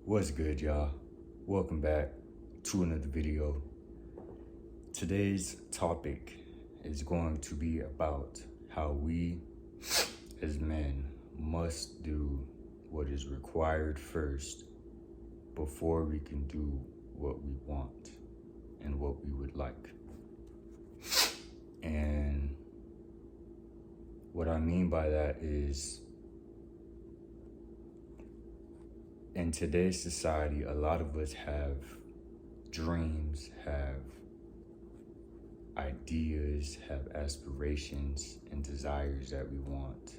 What's good, y'all? Welcome back to another video. Today's topic is going to be about how we as men must do what is required first before we can do what we want and what we would like. And what I mean by that is, in today's society, a lot of us have dreams, have ideas, have aspirations and desires that we want.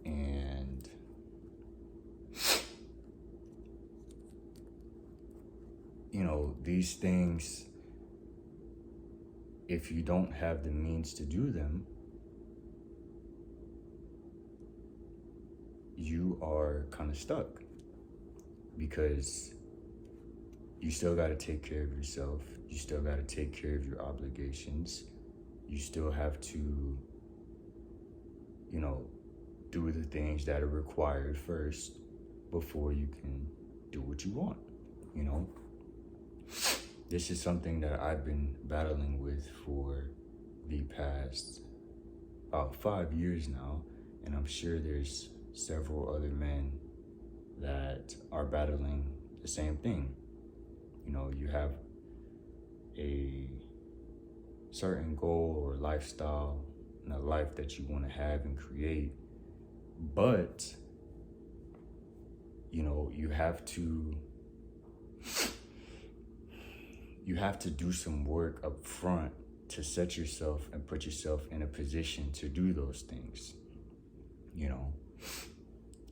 And these things, if you don't have the means to do them, you are kind of stuck, because you still got to take care of yourself. You still got to take care of your obligations. You still have to, do the things that are required first before you can do what you want, This is something that I've been battling with for the past about 5 years now, and I'm sure there's several other men that are battling the same thing. You have a certain goal or lifestyle and a life that you want to have and create, but you have to do some work up front to set yourself and put yourself in a position to do those things.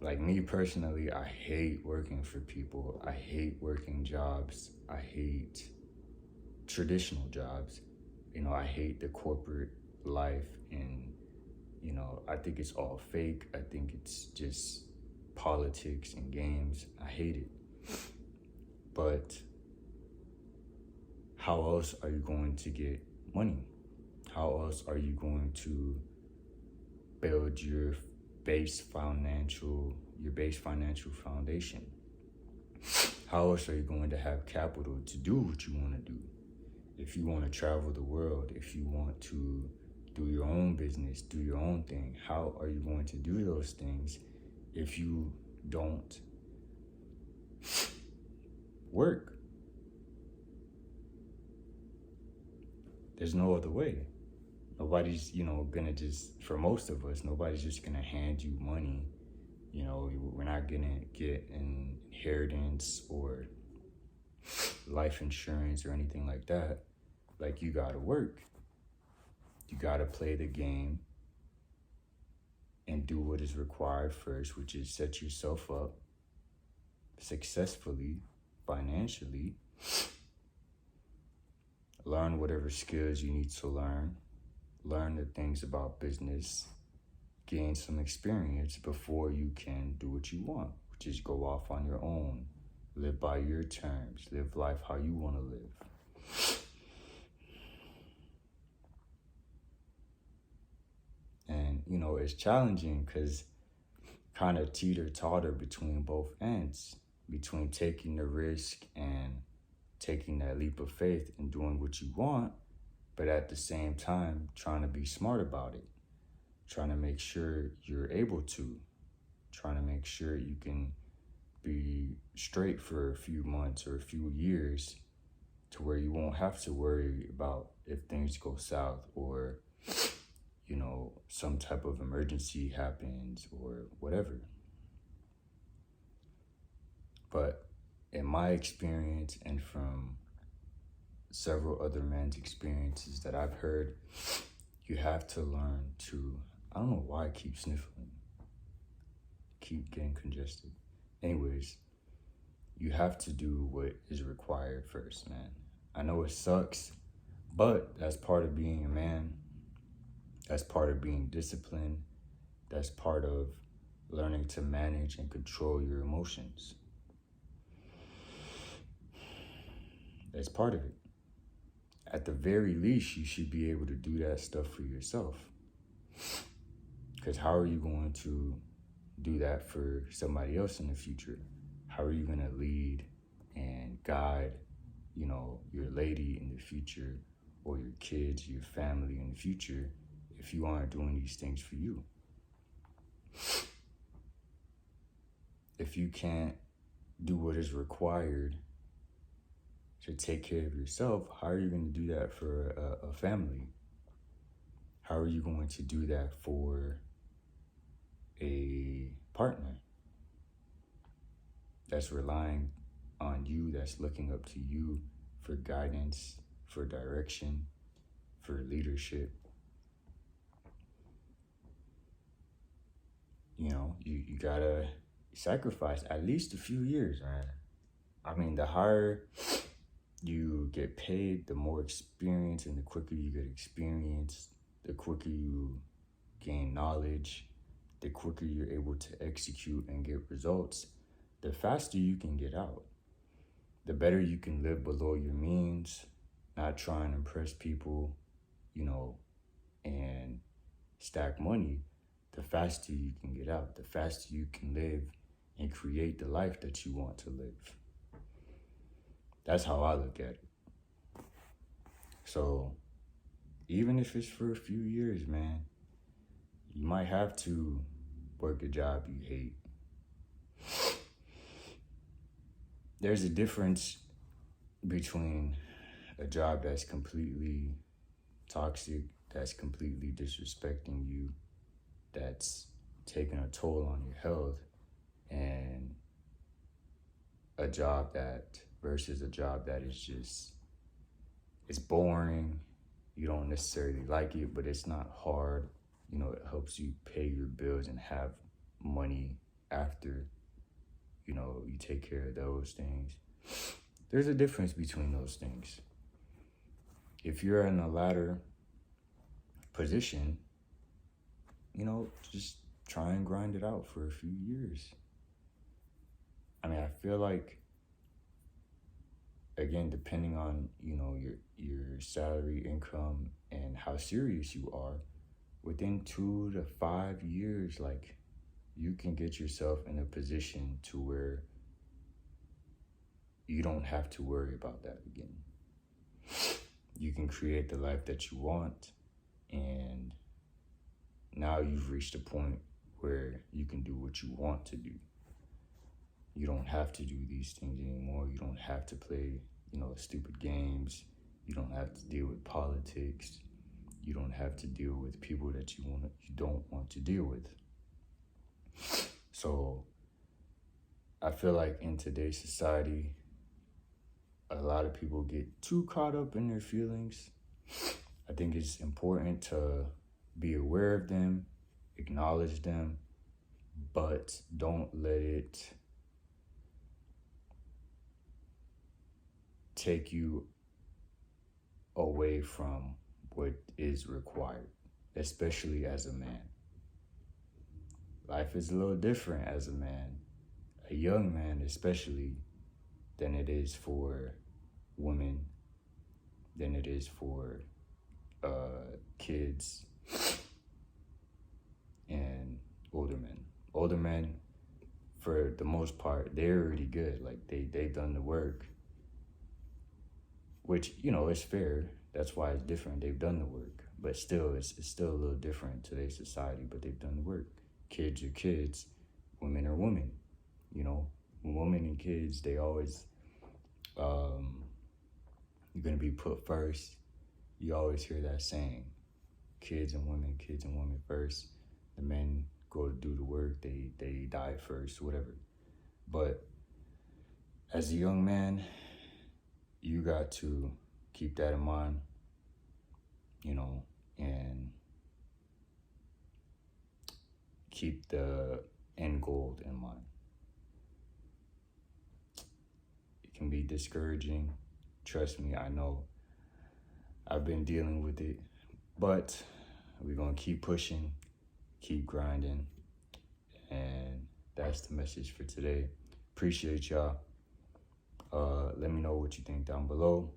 Like me personally, I hate working for people. I hate working jobs. I hate traditional jobs. I hate the corporate life, and I think it's all fake. I think it's just politics and games. I hate it. But how else are you going to get money? How else are you going to build your base financial foundation? How else are you going to have capital to do what you want to do? If you want to travel the world, if you want to do your own business, do your own thing, how are you going to do those things if you don't work? There's no other way. Nobody's, gonna just, for most of us, nobody's just gonna hand you money. We're not gonna get an inheritance or life insurance or anything like that. Like, you gotta work. You gotta play the game and do what is required first, which is set yourself up successfully, financially. Learn whatever skills you need to learn. Learn the things about business. Gain some experience before you can do what you want, which is go off on your own. Live by your terms. Live life how you want to live. And, it's challenging because kind of teeter-totter between both ends, between taking the risk and taking that leap of faith and doing what you want, but at the same time trying to be smart about it, trying to make sure you're able to, trying to make sure you can be straight for a few months or a few years to where you won't have to worry about if things go south or, some type of emergency happens or whatever. But in my experience and from several other men's experiences that I've heard, you have to learn to, I don't know why I keep sniffling, keep getting congested. Anyways, you have to do what is required first, man. I know it sucks, but that's part of being a man. That's part of being disciplined. That's part of learning to manage and control your emotions. That's part of it. At the very least, you should be able to do that stuff for yourself. Because how are you going to do that for somebody else in the future? how are you going to lead and guide, your lady in the future, or your kids, your family in the future, if you aren't doing these things for you? If you can't do what is required to take care of yourself, how are you going to do that for a family? How are you going to do that for a partner that's relying on you, that's looking up to you for guidance, for direction, for leadership? You gotta sacrifice at least a few years, man. I mean, the higher you get paid, the more experience, and the quicker you get experience, the quicker you gain knowledge, the quicker you're able to execute and get results, the faster you can get out. The better you can live below your means, not try and impress people, and stack money, the faster you can get out, the faster you can live and create the life that you want to live. That's how I look at it. So even if it's for a few years, man, you might have to work a job you hate. There's a difference between a job that's completely toxic, that's completely disrespecting you, that's taking a toll on your health, and versus a job that is just, it's boring. You don't necessarily like it, but it's not hard. It helps you pay your bills and have money after, you take care of those things. There's a difference between those things. If you're in a latter position, just try and grind it out for a few years. I mean, I feel like, again, depending on, your salary, income, and how serious you are, within 2 to 5 years, you can get yourself in a position to where you don't have to worry about that again. You can create the life that you want, and now you've reached a point where you can do what you want to do. You don't have to do these things anymore. You don't have to play, stupid games. You don't have to deal with politics. You don't have to deal with people that you don't want to deal with. So I feel like in today's society, a lot of people get too caught up in their feelings. I think it's important to be aware of them, acknowledge them, but don't let it take you away from what is required, especially as a man. Life is a little different as a man, a young man especially, than it is for women, than it is for kids and older men. Older men, for the most part, they're already good. They've done the work, which, is fair. That's why it's different. They've done the work, but still, it's still a little different in today's society, but they've done the work. Kids are kids, women are women. Women and kids, they always, you're going to be put first. You always hear that saying, kids and women first. The men go to do the work, they die first, whatever. But as a young man, you got to keep that in mind, and keep the end goal in mind. It can be discouraging. Trust me, I know. I've been dealing with it, but we're going to keep pushing, keep grinding, and that's the message for today. Appreciate y'all. Let me know what you think down below,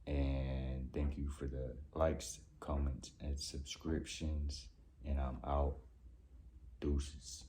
and thank you for the likes, comments, and subscriptions, and I'm out. Deuces.